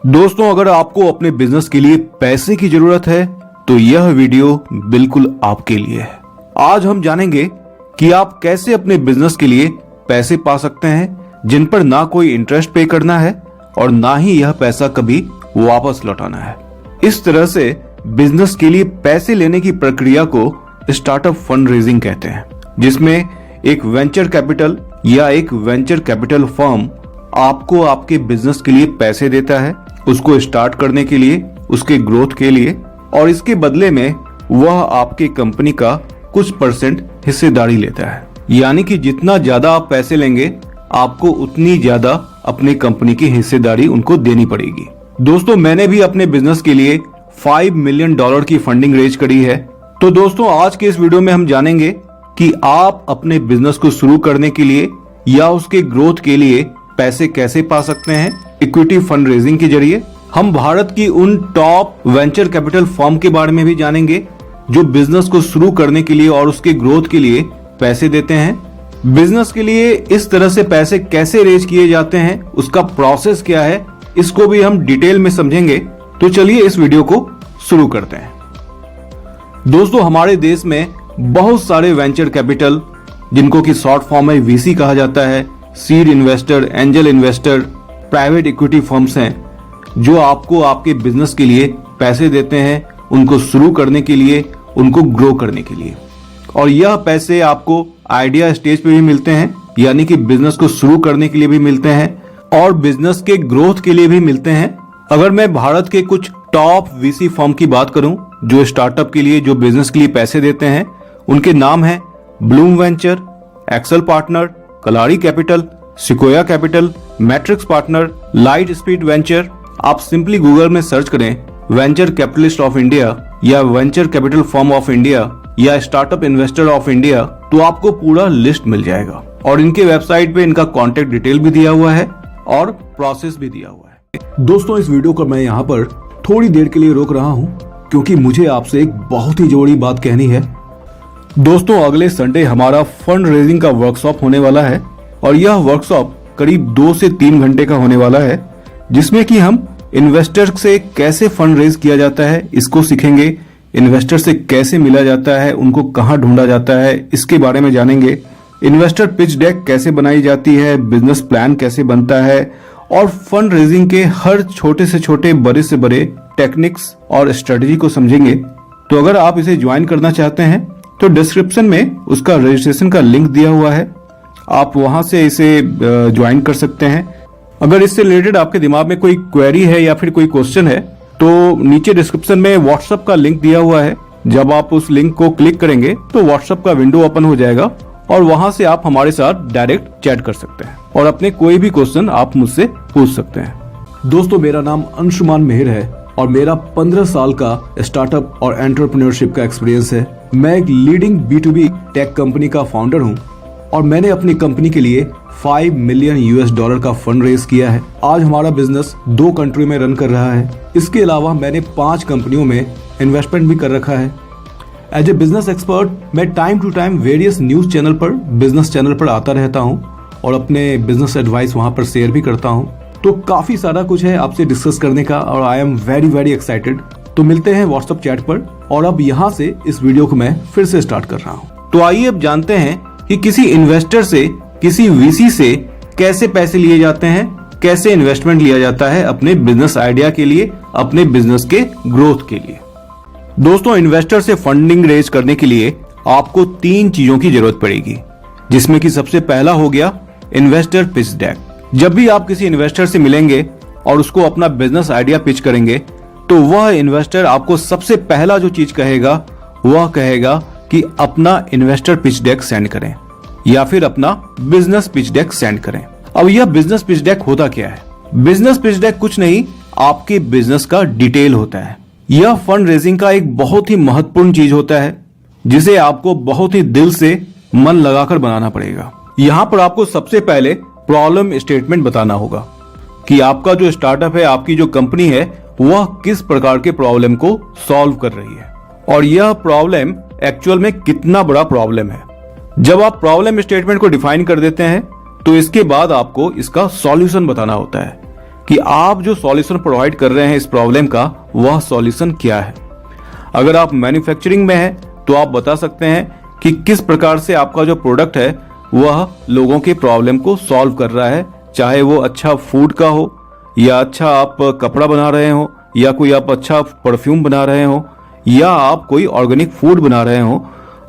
दोस्तों, अगर आपको अपने बिजनेस के लिए पैसे की जरूरत है तो यह वीडियो बिल्कुल आपके लिए है। आज हम जानेंगे कि आप कैसे अपने बिजनेस के लिए पैसे पा सकते हैं जिन पर ना कोई इंटरेस्ट पे करना है और ना ही यह पैसा कभी वापस लौटाना है। इस तरह से बिजनेस के लिए पैसे लेने की प्रक्रिया को स्टार्टअप फंड रेजिंग कहते हैं, जिसमें एक वेंचर कैपिटल या एक वेंचर कैपिटल फर्म आपको आपके बिजनेस के लिए पैसे देता है, उसको स्टार्ट करने के लिए, उसके ग्रोथ के लिए, और इसके बदले में वह आपके कंपनी का कुछ परसेंट हिस्सेदारी लेता है। यानी कि जितना ज्यादा आप पैसे लेंगे आपको उतनी ज्यादा अपने कंपनी की हिस्सेदारी उनको देनी पड़ेगी। दोस्तों, मैंने भी अपने बिजनेस के लिए $5 मिलियन की फंडिंग रेज करी है। तो दोस्तों, आज के इस वीडियो में हम जानेंगे कि आप अपने बिजनेस को शुरू करने के लिए या उसके ग्रोथ के लिए पैसे कैसे पा सकते हैं इक्विटी फंड रेजिंग के जरिए। हम भारत की उन टॉप वेंचर कैपिटल फर्म के बारे में भी जानेंगे जो बिजनेस को शुरू करने के लिए और उसके ग्रोथ के लिए पैसे देते हैं। बिजनेस के लिए इस तरह से पैसे कैसे रेज किए जाते हैं, उसका प्रोसेस क्या है, इसको भी हम डिटेल में समझेंगे। तो चलिए इस वीडियो को शुरू करते हैं। दोस्तों, हमारे देश में बहुत सारे वेंचर कैपिटल, जिनको की शॉर्ट फॉर्म में वीसी कहा जाता है, seed investor, angel investor, private equity firms हैं जो आपको आपके बिजनेस के लिए पैसे देते हैं, उनको शुरू करने के लिए, उनको ग्रो करने के लिए। और यह पैसे आपको आइडिया स्टेज पे भी मिलते हैं, यानी कि बिजनेस को शुरू करने के लिए भी मिलते हैं और बिजनेस के ग्रोथ के लिए भी मिलते हैं। अगर मैं भारत के कुछ टॉप वीसी फर्म की बात करूं जो स्टार्टअप के लिए, जो बिजनेस के लिए पैसे देते हैं, उनके नाम है ब्लूम वेंचर, एक्सेल पार्टनर, कलाड़ी capital, sequoia capital, matrix partner, light speed venture. आप सिंपली गूगल में सर्च करें वेंचर कैपिटलिस्ट ऑफ इंडिया या venture capital firm of India या स्टार्टअप इन्वेस्टर ऑफ इंडिया, तो आपको पूरा लिस्ट मिल जाएगा। और इनके वेबसाइट पे इनका कॉन्टेक्ट डिटेल भी दिया हुआ है और प्रोसेस भी दिया हुआ है। दोस्तों, इस वीडियो को मैं यहाँ पर थोड़ी देर के लिए रोक रहा हूँ क्योंकि मुझे आपसे एक बहुत ही जरूरी बात कहनी है। दोस्तों, अगले संडे हमारा फंड रेजिंग का वर्कशॉप होने वाला है और यह वर्कशॉप करीब 2 से 3 घंटे का होने वाला है, जिसमें कि हम इन्वेस्टर से कैसे फंड रेज किया जाता है इसको सीखेंगे, इन्वेस्टर से कैसे मिला जाता है, उनको कहाँ ढूंढा जाता है, इसके बारे में जानेंगे। इन्वेस्टर पिच डेक कैसे बनाई जाती है, बिजनेस प्लान कैसे बनता है और फंड रेजिंग के हर छोटे से छोटे, बड़े से बड़े टेक्निक्स और स्ट्रेटजी को समझेंगे। तो अगर आप इसे ज्वाइन करना चाहते हैं तो डिस्क्रिप्शन में उसका रजिस्ट्रेशन का लिंक दिया हुआ है, आप वहां से इसे ज्वाइन कर सकते हैं। अगर इससे रिलेटेड आपके दिमाग में कोई क्वेरी है या फिर कोई क्वेश्चन है तो नीचे डिस्क्रिप्शन में व्हाट्सएप का लिंक दिया हुआ है। जब आप उस लिंक को क्लिक करेंगे तो व्हाट्सएप का विंडो ओपन हो जाएगा और वहां से आप हमारे साथ डायरेक्ट चैट कर सकते हैं और अपने कोई भी क्वेश्चन आप मुझसे पूछ सकते हैं। दोस्तों, मेरा नाम अंशुमान मेहर है और मेरा 15 साल का स्टार्टअप और एंटरप्रेन्योरशिप का एक्सपीरियंस है। मैं एक लीडिंग B2B टेक कंपनी का फाउंडर हूं और मैंने अपनी कंपनी के लिए $5 मिलियन का फंड रेज किया है। आज हमारा बिजनेस 2 कंट्री में रन कर रहा है। इसके अलावा मैंने 5 कंपनियों में इन्वेस्टमेंट भी कर रखा है। एज ए बिजनेस एक्सपर्ट मैं time to time various news channel पर, बिजनेस चैनल पर आता रहता हूं और अपने बिजनेस एडवाइस वहां पर शेयर भी करता हूं। तो काफी सारा कुछ है आपसे डिस्कस करने का और आई एम वेरी एक्साइटेड। तो मिलते हैं व्हाट्सएप चैट पर और अब यहाँ से इस वीडियो को मैं फिर से स्टार्ट कर रहा हूँ। तो आइए अब जानते हैं कि किसी इन्वेस्टर से, किसी वीसी से कैसे पैसे लिए जाते हैं, कैसे इन्वेस्टमेंट लिया जाता है अपने बिजनेस आइडिया के लिए, अपने बिजनेस के ग्रोथ के लिए। दोस्तों, इन्वेस्टर से फंडिंग रेज करने के लिए आपको 3 चीजों की जरूरत पड़ेगी, जिसमें कि सबसे पहला हो गया इन्वेस्टर पिच डेक। जब भी आप किसी इन्वेस्टर से मिलेंगे और उसको अपना बिजनेस आइडिया पिच करेंगे तो वह इन्वेस्टर आपको सबसे पहला जो चीज कहेगा वह कहेगा कि अपना इन्वेस्टर पिच डेक सेंड करें या फिर अपना बिजनेस पिच डेक सेंड करें। अब यह बिजनेस पिच डेक होता क्या है? बिजनेस पिच डेक कुछ नहीं, आपके बिजनेस का डिटेल होता है। यह फंड रेजिंग का एक बहुत ही महत्वपूर्ण चीज होता है जिसे आपको बहुत ही दिल से, मन लगाकर बनाना पड़ेगा। यहाँ पर आपको सबसे पहले प्रॉब्लम स्टेटमेंट बताना होगा कि आपका जो स्टार्टअप है, आपकी जो कंपनी है, वह किस प्रकार के प्रॉब्लम को सॉल्व कर रही है और यह प्रॉब्लम एक्चुअल में कितना बड़ा प्रॉब्लम है। जब आप प्रॉब्लम स्टेटमेंट को डिफाइन कर देते हैं तो इसके बाद आपको इसका सॉल्यूशन बताना होता है कि आप जो सॉल्यूशन प्रोवाइड कर रहे हैं इस प्रॉब्लम का, वह सॉल्यूशन क्या है। अगर आप मैन्युफैक्चरिंग में हैं तो आप बता सकते हैं कि किस प्रकार से आपका जो प्रोडक्ट है वह लोगों के प्रॉब्लम को सॉल्व कर रहा है, चाहे वो अच्छा फूड का हो, या अच्छा आप कपड़ा बना रहे हो, या कोई आप अच्छा परफ्यूम बना रहे हो, या आप कोई ऑर्गेनिक फूड बना रहे हो।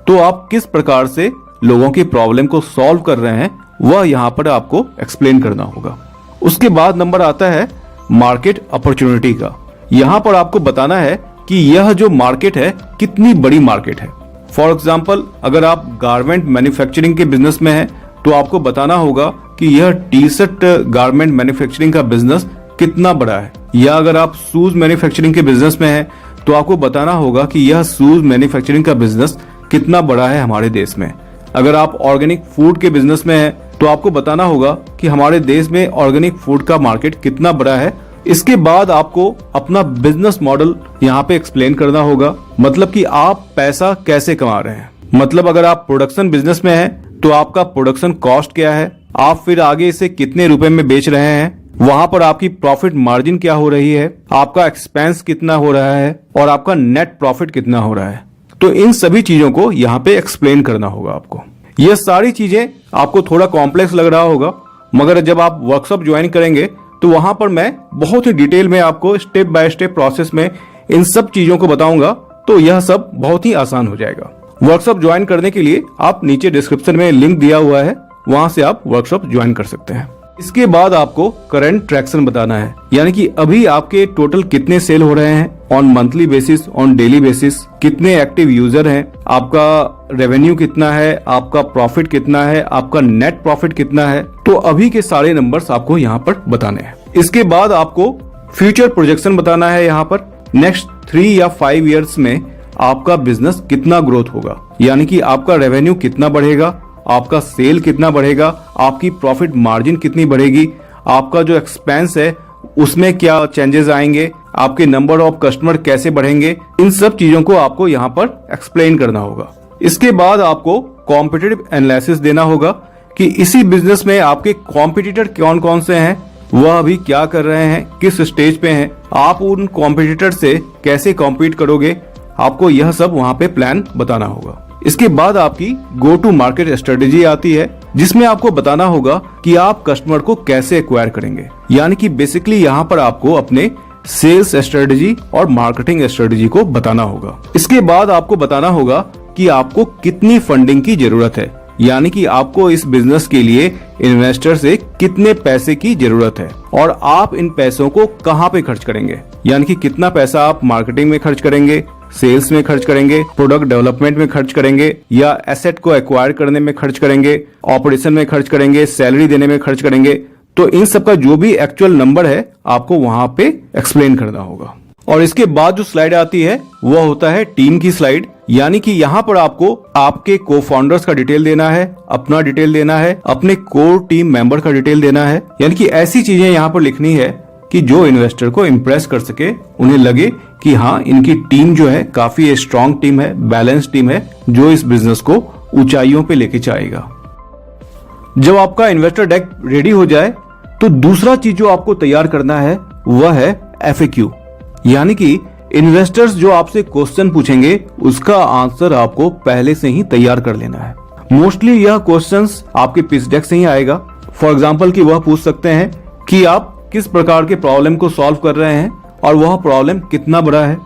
तो आप किस प्रकार से लोगों की प्रॉब्लम को सॉल्व कर रहे हैं वह यहाँ पर आपको एक्सप्लेन करना होगा। उसके बाद नंबर आता है मार्केट अपॉर्चुनिटी का। यहाँ पर आपको बताना है कि यह जो मार्केट है कितनी बड़ी मार्केट है। फॉर एग्जाम्पल, अगर आप गारमेंट मैन्युफैक्चरिंग के बिजनेस में हैं तो आपको बताना होगा कि यह टी शर्ट गारमेंट मैन्युफैक्चरिंग का बिजनेस कितना बड़ा है। या अगर आप शूज मैन्युफैक्चरिंग के बिजनेस में हैं तो आपको बताना होगा कि यह शूज मैन्युफैक्चरिंग का बिजनेस कितना बड़ा है हमारे देश में। अगर आप ऑर्गेनिक फूड के बिजनेस में हैं तो आपको बताना होगा कि हमारे देश में ऑर्गेनिक फूड का मार्केट कितना बड़ा है। इसके बाद आपको अपना बिजनेस मॉडल यहाँ पे एक्सप्लेन करना होगा, मतलब कि आप पैसा कैसे कमा रहे हैं। मतलब अगर आप प्रोडक्शन बिजनेस में हैं तो आपका प्रोडक्शन कॉस्ट क्या है, आप फिर आगे इसे कितने रुपए में बेच रहे हैं, वहां पर आपकी प्रॉफिट मार्जिन क्या हो रही है, आपका एक्सपेंस कितना हो रहा है और आपका नेट प्रॉफिट कितना हो रहा है। तो इन सभी चीजों को यहाँ पे एक्सप्लेन करना होगा आपको। ये सारी चीजें आपको थोड़ा कॉम्प्लेक्स लग रहा होगा, मगर जब आप वर्कशॉप ज्वाइन करेंगे तो वहां पर मैं बहुत ही डिटेल में आपको स्टेप बाय स्टेप प्रोसेस में इन सब चीजों को बताऊंगा, तो यह सब बहुत ही आसान हो जाएगा। वर्कशॉप ज्वाइन करने के लिए आप नीचे डिस्क्रिप्शन में लिंक दिया हुआ है, वहां से आप वर्कशॉप ज्वाइन कर सकते हैं। इसके बाद आपको करंट ट्रैक्शन बताना है, यानी कि अभी आपके टोटल कितने सेल हो रहे हैं on monthly basis, on daily basis, कितने एक्टिव यूजर हैं, आपका रेवेन्यू कितना है, आपका प्रॉफिट कितना है, आपका नेट प्रॉफिट कितना है। तो अभी के सारे नंबर्स आपको यहाँ पर बताने हैं। इसके बाद आपको फ्यूचर प्रोजेक्शन बताना है। यहाँ पर नेक्स्ट 3 या 5 इयर्स में आपका बिजनेस कितना ग्रोथ होगा, यानी कि आपका रेवेन्यू कितना बढ़ेगा, आपका सेल कितना बढ़ेगा, आपकी प्रॉफिट मार्जिन कितनी बढ़ेगी, आपका जो एक्सपेंस है उसमें क्या चेंजेस आएंगे, आपके नंबर ऑफ कस्टमर कैसे बढ़ेंगे। इन सब चीजों को आपको यहाँ पर एक्सप्लेन करना होगा। इसके बाद आपको कॉम्पिटिटिव एनालिसिस देना होगा कि इसी बिजनेस में आपके कॉम्पिटिटर कौन कौन से हैं, वह अभी क्या कर रहे हैं, किस स्टेज पे हैं, आप उन कॉम्पिटिटर से कैसे कॉम्पीट करोगे, आपको यह सब वहाँ पे प्लान बताना होगा। इसके बाद आपकी गो टू मार्केट स्ट्रेटेजी आती है, जिसमें आपको बताना होगा कि आप कस्टमर को कैसे एक्वायर करेंगे। यानी कि बेसिकली यहाँ पर आपको अपने सेल्स स्ट्रेटेजी और मार्केटिंग स्ट्रेटेजी को बताना होगा। इसके बाद आपको बताना होगा कि आपको कितनी फंडिंग की जरूरत है, यानी कि आपको इस बिजनेस के लिए इन्वेस्टर से कितने पैसे की जरूरत है और आप इन पैसों को कहाँ पे खर्च करेंगे। यानी कि कितना पैसा आप मार्केटिंग में खर्च करेंगे, सेल्स में खर्च करेंगे, प्रोडक्ट डेवलपमेंट में खर्च करेंगे, या एसेट को एक्वायर करने में खर्च करेंगे, ऑपरेशन में खर्च करेंगे, सैलरी देने में खर्च करेंगे। तो इन सब का जो भी एक्चुअल नंबर है आपको वहां पे एक्सप्लेन करना होगा। और इसके बाद जो स्लाइड आती है वह होता है टीम की स्लाइड, यानी कि यहाँ पर आपको आपके को फाउंडर्स का डिटेल देना है, अपना डिटेल देना है, अपने कोर टीम मेंबर का डिटेल देना है। यानी कि ऐसी चीजें यहाँ पर लिखनी है कि जो इन्वेस्टर को इम्प्रेस कर सके, उन्हें लगे कि हाँ इनकी टीम जो है काफी स्ट्रांग टीम है, बैलेंस टीम है, जो इस बिजनेस को ऊंचाइयों पे लेके जाएगा। जब आपका इन्वेस्टर डेक रेडी हो जाए तो दूसरा चीज जो आपको तैयार करना है वह है FAQ, यानी कि इन्वेस्टर्स जो आपसे क्वेश्चन पूछेंगे उसका आंसर आपको पहले से ही तैयार कर लेना है। मोस्टली यह क्वेश्चंस आपके पिच डेक से ही आएगा। फॉर एग्जांपल कि वह पूछ सकते हैं कि आप किस प्रकार के प्रॉब्लम को सॉल्व कर रहे हैं और वह प्रॉब्लम कितना बड़ा है,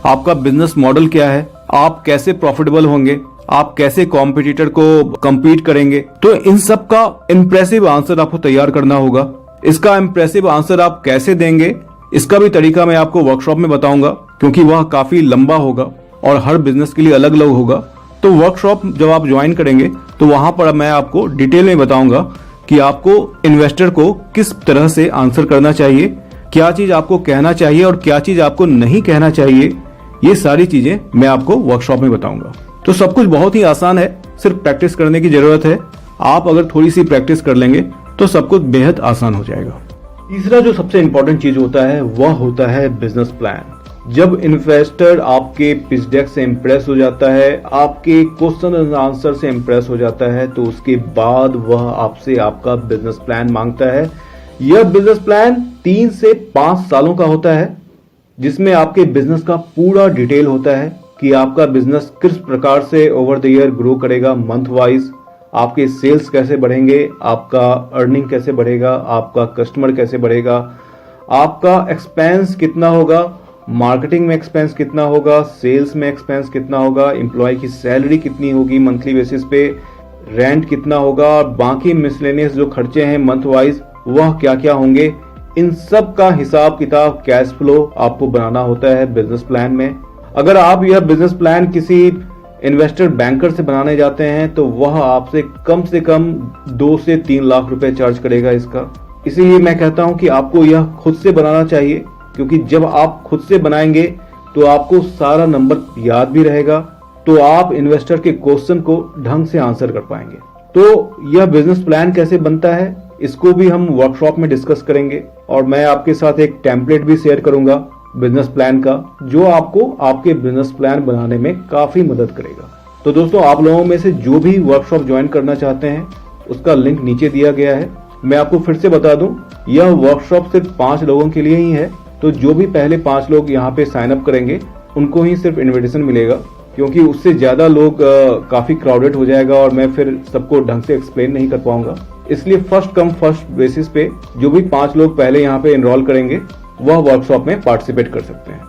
आपका बिजनेस मॉडल क्या है, आप कैसे प्रॉफिटेबल होंगे, आप कैसे कॉम्पिटिटर को कम्पीट करेंगे। तो इन सब का इम्प्रेसिव आंसर आपको तैयार करना होगा। इसका इम्प्रेसिव आंसर आप कैसे देंगे, इसका भी तरीका मैं आपको वर्कशॉप में बताऊंगा, क्योंकि वह काफी लंबा होगा और हर बिजनेस के लिए अलग अलग होगा। तो वर्कशॉप जब आप ज्वाइन करेंगे तो वहां पर मैं आपको डिटेल में बताऊंगा कि आपको इन्वेस्टर को किस तरह से आंसर करना चाहिए, क्या चीज आपको कहना चाहिए और क्या चीज आपको नहीं कहना चाहिए। ये सारी चीजें मैं आपको वर्कशॉप में बताऊंगा। तो सब कुछ बहुत ही आसान है, सिर्फ प्रैक्टिस करने की जरूरत है। आप अगर थोड़ी सी प्रैक्टिस कर लेंगे तो सब कुछ बेहद आसान हो जाएगा। तीसरा जो सबसे इंपॉर्टेंट चीज होता है वह होता है बिजनेस प्लान। जब इन्वेस्टर आपके पिच डेक से इंप्रेस हो जाता है, आपके क्वेश्चन एंड आंसर से इंप्रेस हो जाता है, तो उसके बाद वह आपसे आपका बिजनेस प्लान मांगता है, यह बिजनेस प्लान 3 से 5 सालों का होता है, जिसमें आपके बिजनेस का पूरा डिटेल होता है कि आपका बिजनेस किस प्रकार से ओवर द ईयर ग्रो करेगा, मंथ वाइज आपके सेल्स कैसे बढ़ेंगे, आपका अर्निंग कैसे बढ़ेगा, आपका कस्टमर कैसे बढ़ेगा, आपका एक्सपेंस कितना होगा, मार्केटिंग में एक्सपेंस कितना होगा, सेल्स में एक्सपेंस कितना होगा, एम्प्लॉय की सैलरी कितनी होगी मंथली बेसिस पे, रेंट कितना होगा, और बाकी मिसलेनियस जो खर्चे हैं मंथ वाइज वह क्या क्या होंगे। इन सब का हिसाब किताब, कैश फ्लो आपको बनाना होता है बिजनेस प्लान में। अगर आप यह बिजनेस प्लान किसी इन्वेस्टर बैंकर से बनाने जाते हैं तो वह आपसे कम 2 से 3 लाख रुपए चार्ज करेगा इसका। इसीलिए मैं कहता हूं कि आपको यह खुद से बनाना चाहिए, क्योंकि जब आप खुद से बनाएंगे तो आपको सारा नंबर याद भी रहेगा, तो आप इन्वेस्टर के क्वेश्चन को ढंग से आंसर कर पाएंगे। तो यह बिजनेस प्लान कैसे बनता है इसको भी हम वर्कशॉप में डिस्कस करेंगे, और मैं आपके साथ एक टेम्पलेट भी शेयर करूंगा बिजनेस प्लान का, जो आपको आपके बिजनेस प्लान बनाने में काफी मदद करेगा। तो दोस्तों, आप लोगों में से जो भी वर्कशॉप ज्वाइन करना चाहते हैं उसका लिंक नीचे दिया गया है। मैं आपको फिर से बता दूं, यह वर्कशॉप सिर्फ 5 लोगों के लिए ही है, तो जो भी पहले 5 लोग यहाँ पे साइन अप करेंगे उनको ही सिर्फ इन्विटेशन मिलेगा, क्योंकि उससे ज्यादा लोग काफी क्राउडेड हो जाएगा और मैं फिर सबको ढंग से एक्सप्लेन नहीं कर पाऊंगा। इसलिए फर्स्ट कम फर्स्ट बेसिस पे जो भी 5 लोग पहले यहाँ पे एनरोल करेंगे वह वर्कशॉप में पार्टिसिपेट कर सकते हैं।